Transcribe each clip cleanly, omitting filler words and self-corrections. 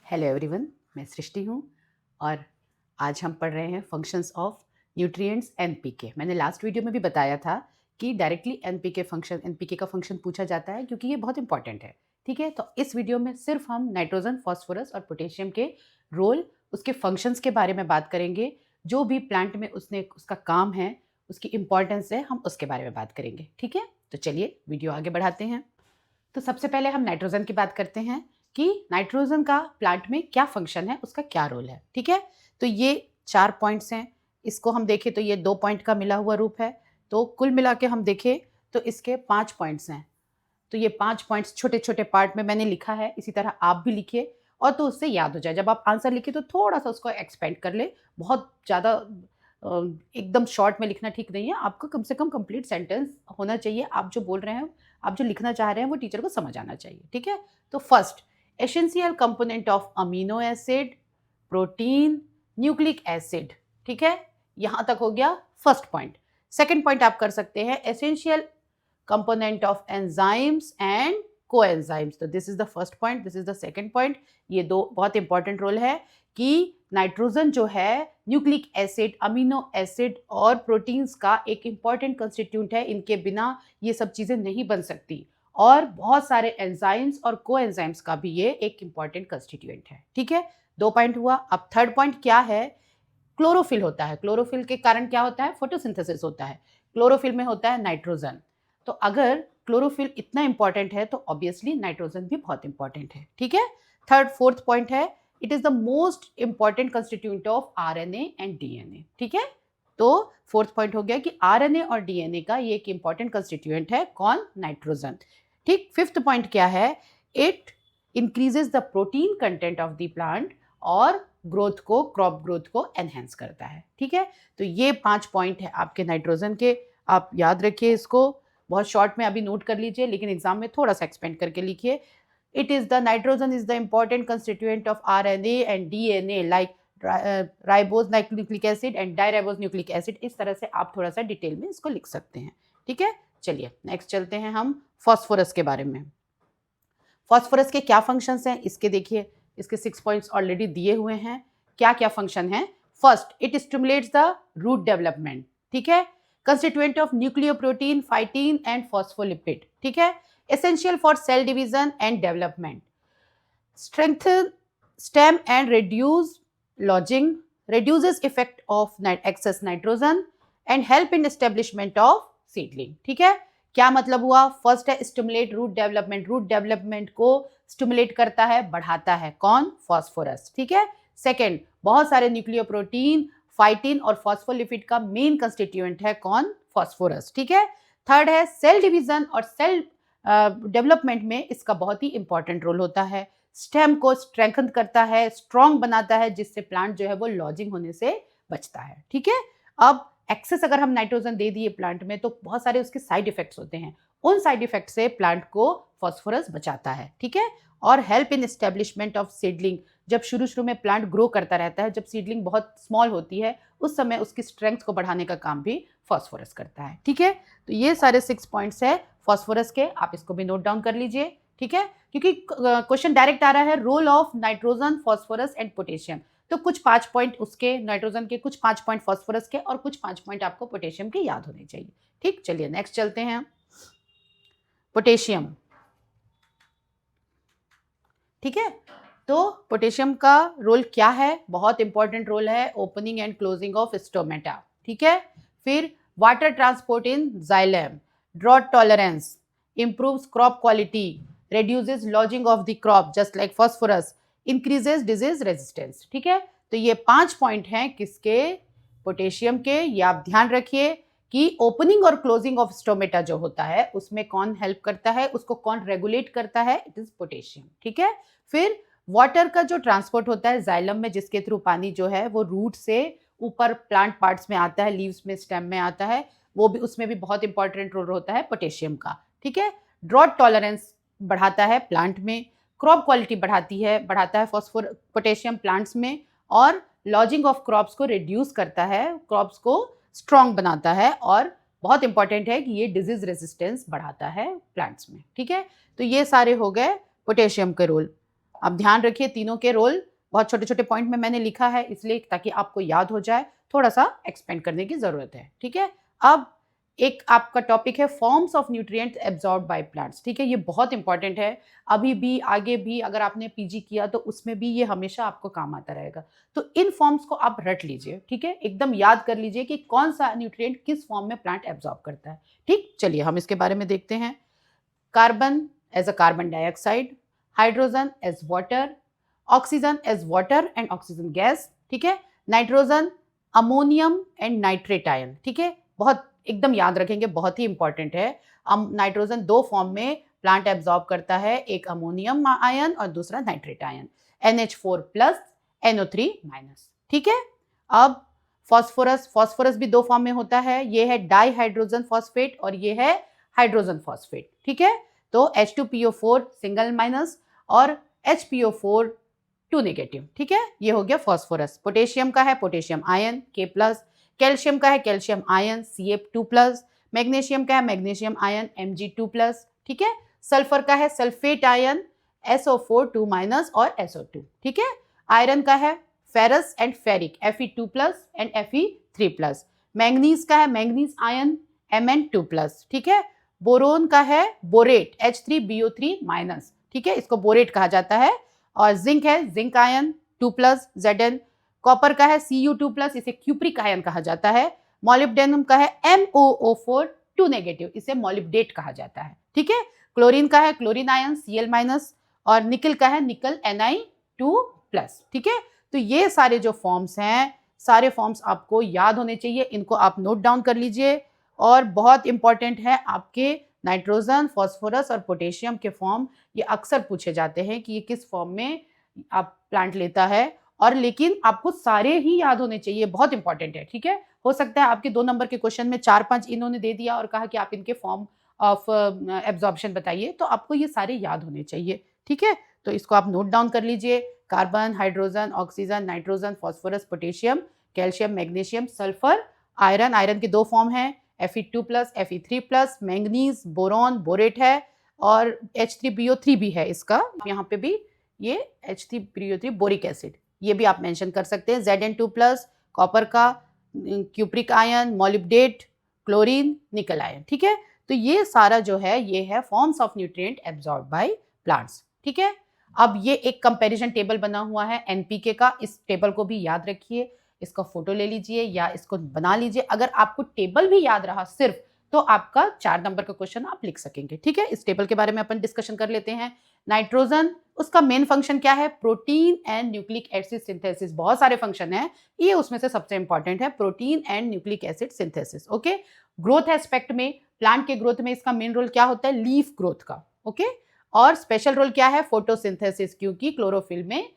Hello everyone, मैं सृष्टि हूँ और आज हम पढ़ रहे हैं फंक्शंस ऑफ न्यूट्रिएंट्स एनपीके। मैंने लास्ट वीडियो में भी बताया था कि डायरेक्टली एनपीके का फंक्शन पूछा जाता है क्योंकि ये बहुत इंपॉर्टेंट है। ठीक है, तो इस वीडियो में सिर्फ हम नाइट्रोजन, फास्फोरस और पोटेशियम के रोल, उसके फंक्शंस के बारे में बात करेंगे। जो भी प्लांट में उसका काम है, उसकी इंपॉर्टेंस है, हम उसके बारे में बात करेंगे। ठीक है, तो चलिए वीडियो आगे बढ़ाते हैं। तो सबसे पहले हम नाइट्रोजन की बात करते हैं कि नाइट्रोजन का प्लांट में क्या फंक्शन है, उसका क्या रोल है। ठीक है, तो ये 4 पॉइंट्स हैं। इसको हम देखें तो ये 2 पॉइंट का मिला हुआ रूप है, तो कुल मिला के हम देखें तो इसके 5 पॉइंट्स हैं। तो ये 5 पॉइंट्स छोटे छोटे पार्ट में मैंने लिखा है, इसी तरह आप भी लिखिए और तो उससे याद हो जाए। जब आप आंसर लिखिए तो थोड़ा सा उसको एक्सपेंड कर ले, बहुत ज़्यादा एकदम शॉर्ट में लिखना ठीक नहीं है। आपको कम से कम कंप्लीट सेंटेंस होना चाहिए। आप जो बोल रहे हैं, आप जो लिखना चाह रहे हैं, वो टीचर को समझ आना चाहिए। ठीक है, तो first, essential component of amino acid, protein, nucleic acid. ठीक है, यहाँ तक हो गया फर्स्ट पॉइंट। सेकेंड पॉइंट आप कर सकते हैं, essential component of enzymes and coenzymes. तो this is the first point, this is the second point. ये दो बहुत इंपॉर्टेंट रोल है कि नाइट्रोजन जो है न्यूक्लिक एसिड, अमीनो एसिड और प्रोटीन्स का एक इंपॉर्टेंट कंस्टिट्यूंट है। इनके बिना ये सब चीज़ें नहीं बन सकती। और बहुत सारे एंजाइम्स और कोएंजाइम्स का भी ये एक इंपॉर्टेंट कंस्टिट्यूएंट है। ठीक है, 2 पॉइंट हुआ। अब थर्ड पॉइंट क्या है? क्लोरोफिल होता है। क्लोरोफिल के कारण क्या होता है? फोटोसिंथेसिस होता है। क्लोरोफिल में होता है नाइट्रोजन। तो अगर क्लोरोफिल इतना इंपॉर्टेंट है तो ऑब्वियसली नाइट्रोजन भी बहुत इंपॉर्टेंट है। ठीक है, फोर्थ पॉइंट है, it is the most important constituent of RNA and DNA. ठीक है, तो फोर्थ पॉइंट हो गया कि आरएनए और डीएनए का ये एक इंपॉर्टेंट कंस्टिट्यूएंट है। कौन? नाइट्रोजन। ठीक, फिफ्थ पॉइंट क्या है? It increases the protein content of the plant और ग्रोथ को, क्रॉप ग्रोथ को एनहेंस करता है। ठीक है, तो ये 5 पॉइंट है आपके नाइट्रोजन के। आप याद रखिए इसको, बहुत शॉर्ट में अभी नोट कर लीजिए, लेकिन एग्जाम में थोड़ा सा एक्सपेंड करके लिखिए। It is the nitrogen is the important constituent of RNA and DNA like ribose nucleic acid and diribose nucleic acid. इस तरह से आप थोड़ा सा डिटेल में इसको लिख सकते हैं। ठीक है, चलिए नेक्स्ट चलते हैं हम फास्फोरस के बारे में। फास्फोरस के क्या फंक्शंस हैं इसके देखिए, इसके 6 पॉइंट्स ऑलरेडी दिए हुए हैं। क्या क्या फंक्शन है? First, it stimulates the root development. ठीक है, constituent of nucleoprotein, phytin and phospholipid. ठीक है, essential for cell division and development, strengthen stem and reduce lodging, reduces effect of excess nitrogen and help in establishment of seedling। ठीक है, क्या मतलब हुआ? First है stimulate root development. Root development को stimulate करता है, बढ़ाता है। कौन? फास्फोरस। ठीक है, सेकेंड, बहुत सारे न्यूक्लियोप्रोटीन, फाइटिन और फॉस्फोलिपिड का मेन कंस्टिट्यूएंट है। कौन? फास्फोरस। ठीक है, थर्ड है सेल डिवीजन और सेल डेवलपमेंट में इसका बहुत ही इंपॉर्टेंट रोल होता है। स्टेम को स्ट्रेंथन करता है, स्ट्रॉन्ग बनाता है, जिससे प्लांट जो है वो लॉजिंग होने से बचता है। ठीक है, अब एक्सेस अगर हम नाइट्रोजन दे दिए प्लांट में तो बहुत सारे उसके साइड इफेक्ट्स होते हैं। उन साइड इफेक्ट से प्लांट को फास्फोरस बचाता है। ठीक है, और help in establishment of seedling. जब शुरू शुरू में प्लांट ग्रो करता रहता है, जब सीडलिंग बहुत स्मॉल होती है, उस समय उसकी स्ट्रेंथ को बढ़ाने का काम भी फास्फोरस करता है। ठीक है, तो ये सारे 6 पॉइंट्स है फास्फोरस के, आप इसको भी नोट डाउन कर लीजिए। ठीक है, क्योंकि क्वेश्चन डायरेक्ट आ रहा है role of nitrogen, phosphorus and potassium. तो कुछ 5 पॉइंट उसके नाइट्रोजन के, कुछ 5 पॉइंट फास्फोरस के और कुछ 5 पॉइंट आपको पोटेशियम के याद होने चाहिए। ठीक, चलिए नेक्स्ट चलते हैं। पोटेशियम। ठीक है, तो पोटेशियम का रोल क्या है? बहुत इंपॉर्टेंट रोल है, opening and closing of stomata. ठीक है, फिर water transport in xylem, drought tolerance, improves crop quality, reduces lodging of the crop just like phosphorus, increases disease resistance। ठीक है, तो ये 5 पॉइंट हैं किसके? पोटेशियम के। ये आप ध्यान रखिए कि ओपनिंग और क्लोजिंग ऑफ स्टोमेटा जो होता है उसमें कौन हेल्प करता है, उसको कौन रेगुलेट करता है? It is potassium. ठीक है, फिर वाटर का जो ट्रांसपोर्ट होता है जाइलम में, जिसके थ्रू पानी जो है वो रूट से ऊपर प्लांट पार्ट्स में आता है, लीव्स में, स्टेम में आता है, वो भी, उसमें भी बहुत इंपॉर्टेंट रोल होता है पोटेशियम का। ठीक है, ड्रॉट टॉलरेंस बढ़ाता है प्लांट में, क्रॉप क्वालिटी बढ़ाता है पोटेशियम प्लांट्स में, और लॉजिंग ऑफ क्रॉप्स को रिड्यूस करता है, क्रॉप्स को स्ट्रॉन्ग बनाता है, और बहुत इंपॉर्टेंट है कि ये डिजीज रेजिस्टेंस बढ़ाता है प्लांट्स में। ठीक है, तो ये सारे हो गए पोटेशियम के रोल। अब ध्यान रखिए तीनों के रोल बहुत छोटे छोटे पॉइंट में मैंने लिखा है, इसलिए ताकि आपको याद हो जाए, थोड़ा सा एक्सपेंड करने की जरूरत है। ठीक है, अब एक आपका टॉपिक है forms of nutrients absorb by plants. ठीक है, ये बहुत इंपॉर्टेंट है, अभी भी आगे भी अगर आपने पीजी किया तो उसमें भी ये हमेशा आपको काम आता रहेगा। तो इन फॉर्म्स को आप रट लीजिए, ठीक है, एकदम याद कर लीजिए कि कौन सा न्यूट्रिएंट किस फॉर्म में प्लांट एब्जॉर्ब करता है। ठीक, चलिए हम इसके बारे में देखते हैं। Carbon as a carbon dioxide, hydrogen as water, oxygen as water and oxygen gas. ठीक है, nitrogen ammonium and nitrate ion. ठीक है, बहुत एकदम याद रखेंगे, बहुत ही इंपॉर्टेंट है। नाइट्रोजन दो फॉर्म में प्लांट एब्जॉर्ब करता है, एक अमोनियम आयन और दूसरा nitrate ion, NH4 plus NO3 minus. ठीक है, अब फॉस्फोरस, फॉस्फोरस भी दो फॉर्म में होता है, ये है डाई हाइड्रोजन फॉस्फेट और ये है हाइड्रोजन फॉस्फेट। ठीक है, तो H2PO4 सिंगल माइनस और HPO4 2 नेगेटिव। ठीक है, ये हो गया फॉस्फोरस। पोटेशियम का है potassium ion K plus, calcium का है calcium ion CF2 plus, magnesium का है मैग्नीशियम आयन Mg2 प्लस। ठीक है, सल्फर का है सल्फेट आयन SO4 2 माइनस और SO2। ठीक है, आयरन का है ferrous and ferric Fe2 plus and Fe3 plus, manganese का है मैंगनीज आयन Mn2 प्लस। ठीक है, बोरोन का है बोरेट H3BO3 माइनस। ठीक है, इसको बोरेट कहा जाता है। और जिंक है zinc ion 2 plus Zn, copper का है Cu2 प्लस, इसे क्यूप्रिक आयन कहा जाता है। मॉलिब्डेनम का है MoO4 2 नेगेटिव, इसे मॉलिब्डेट कहा जाता है। ठीक है, क्लोरीन का है क्लोरीन आयन Cl माइनस और निकल का है निकल Ni2 प्लस। ठीक है, तो ये सारे जो फॉर्म्स हैं, सारे फॉर्म्स आपको याद होने चाहिए, इनको आप नोट डाउन कर लीजिए। और बहुत इंपॉर्टेंट है आपके नाइट्रोजन, फॉस्फोरस और पोटेशियम के फॉर्म, ये अक्सर पूछे जाते हैं कि ये किस फॉर्म में आप प्लांट लेता है, और लेकिन आपको सारे ही याद होने चाहिए, बहुत इंपॉर्टेंट है। ठीक है, हो सकता है आपके 2 नंबर के क्वेश्चन में 4-5 इन्होंने दे दिया और कहा कि आप इनके फॉर्म ऑफ एब्जॉर्प्शन बताइए, तो आपको ये सारे याद होने चाहिए। ठीक है, तो इसको आप नोट डाउन कर लीजिए। Carbon, hydrogen, oxygen, nitrogen, phosphorus, potassium, calcium, magnesium, sulphur, iron, iron के 2 फॉर्म हैं Fe2 plus Fe3 plus, manganese, boron, borate है और H3BO3 भी है इसका, यहाँ पे भी ये H3BO3 बोरिक एसिड, ये भी आप मेंशन कर सकते हैं। Zn2 प्लस, कॉपर का, क्यूप्रिक आयन, मॉलिब्डेट, क्लोरीन, निकल आयन। ठीक है, तो ये सारा जो है ये है forms of nutrient absorb by plants. ठीक है, अब ये एक कंपैरिजन टेबल बना हुआ है एनपीके का, इस टेबल को भी याद रखिए, इसका फोटो ले लीजिए या इसको बना लीजिए। अगर आपको टेबल भी याद रहा सिर्फ, तो आपका 4 नंबर का क्वेश्चन आप लिख सकेंगे। ठीक है, इस टेबल के बारे में अपन डिस्कशन कर लेते हैं। नाइट्रोजन, उसका मेन फंक्शन क्या है? Protein and nucleic acid synthesis. बहुत सारे फंक्शन है, ये उसमें से सबसे इंपॉर्टेंट है, protein and nucleic acid synthesis. Okay, growth aspect में, प्लांट के ग्रोथ में इसका मेन रोल क्या होता है? लीफ ग्रोथ का। ओके, और स्पेशल रोल क्या है? फोटोसिंथेसिस, क्योंकि क्लोरोफिल में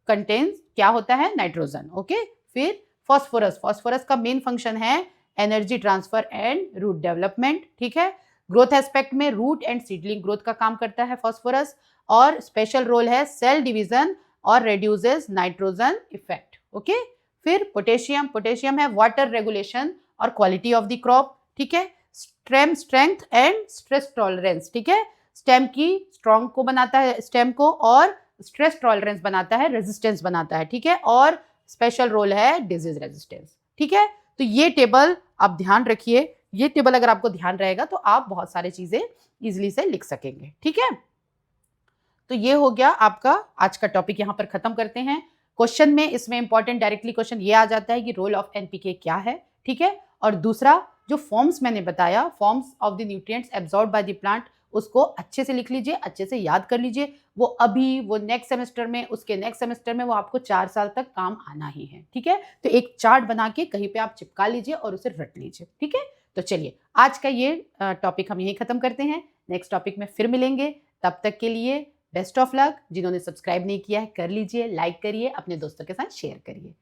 कंटेन्स क्या होता है? नाइट्रोजन। ओके, फिर फॉस्फोरस, फॉस्फोरस का मेन फंक्शन है energy transfer and root development. ठीक है, ग्रोथ एस्पेक्ट में रूट एंड सीडलिंग ग्रोथ का काम करता है फॉस्फोरस, और स्पेशल रोल है सेल डिवीजन और रेड्यूसेस नाइट्रोजन इफेक्ट। ओके, फिर पोटेशियम, पोटेशियम है वाटर रेगुलेशन और क्वालिटी ऑफ द क्रॉप। ठीक है, stem strength and stress tolerance. ठीक है, स्टेम की स्ट्रॉन्ग को बनाता है, स्टेम को, और स्ट्रेस टॉलरेंस बनाता है, रेजिस्टेंस बनाता है। ठीक है, और स्पेशल रोल है डिजीज रेजिस्टेंस। ठीक है, तो ये टेबल आप ध्यान रखिए, ये टेबल अगर आपको ध्यान रहेगा तो आप बहुत सारी चीजें इजीली से लिख सकेंगे। ठीक है, तो ये हो गया आपका आज का टॉपिक, यहां पर खत्म करते हैं। क्वेश्चन में इसमें इंपॉर्टेंट डायरेक्टली क्वेश्चन ये आ जाता है कि रोल ऑफ एनपीके क्या है। ठीक है, और दूसरा जो फॉर्म्स मैंने बताया, forms of the nutrients absorbed by the plant, उसको अच्छे से लिख लीजिए, अच्छे से याद कर लीजिए। वो अभी, वो नेक्स्ट सेमेस्टर में, उसके नेक्स्ट सेमेस्टर में, वो आपको 4 साल तक काम आना ही है। ठीक है, तो एक चार्ट बना के कहीं पे आप चिपका लीजिए और उसे रट लीजिए। ठीक है, तो चलिए आज का ये टॉपिक हम यहीं खत्म करते हैं, नेक्स्ट टॉपिक में फिर मिलेंगे। तब तक के लिए बेस्ट ऑफ लक। जिन्होंने सब्सक्राइब नहीं किया है कर लीजिए, लाइक करिए, अपने दोस्तों के साथ शेयर करिए।